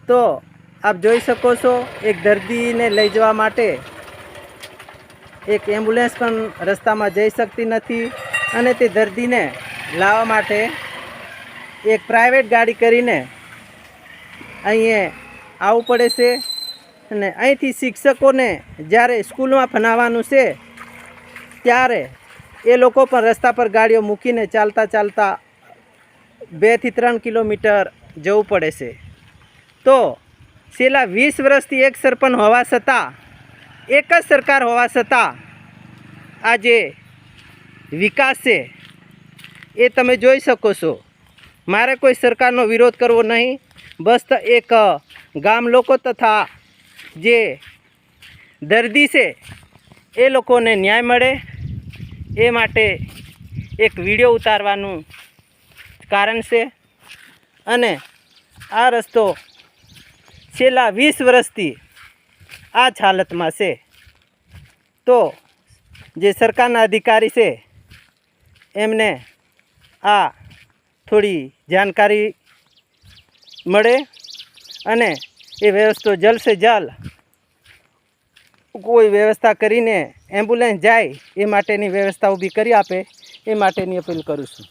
તો આપ જોઈ શકો છો, એક દર્દીને લઈ જવા માટે એક એમ્બ્યુલન્સ પણ રસ્તામાં જઈ શકતી નથી અને તે દર્દીને લાવવા માટે એક પ્રાઇવેટ ગાડી કરીને અહીંયા આવવું પડે છે। અને અહીંથી શિક્ષકોને જ્યારે સ્કૂલમાં ભણાવવાનું છે ત્યારે એ લોકો પણ રસ્તા પર ગાડીઓ મૂકીને ચાલતા 2 થી 3 કિલોમીટર જવું પડે છે। તો છેલ્લા 20 વર્ષથી એક સરપંચ હોવા છતાં, એક જ સરકાર હોવા છતાં આ જે વિકાસ છે એ તમે જોઈ શકો છો। મારે કોઈ સરકારનો વિરોધ કરવો નહીં, બસ એક ગામ લોકો તથા જે દર્દી છે એ લોકોને ન્યાય મળે એ માટે એક વિડીયો ઉતારવાનું કારણ છે। અને આ રસ્તો છેલ્લા 20 વર્ષથી આ જ હાલતમાં છે। તો જે સરકારના અધિકારી છે એમને આ થોડી જાણકારી મળે અને એ વ્યવસ્થા જલ્દ સે જલ્દ કોઈ વ્યવસ્થા કરીને એમ્બ્યુલન્સ જાય એ માટેની વ્યવસ્થા ઊભી કરી આપે એ માટેની અપીલ કરું છું।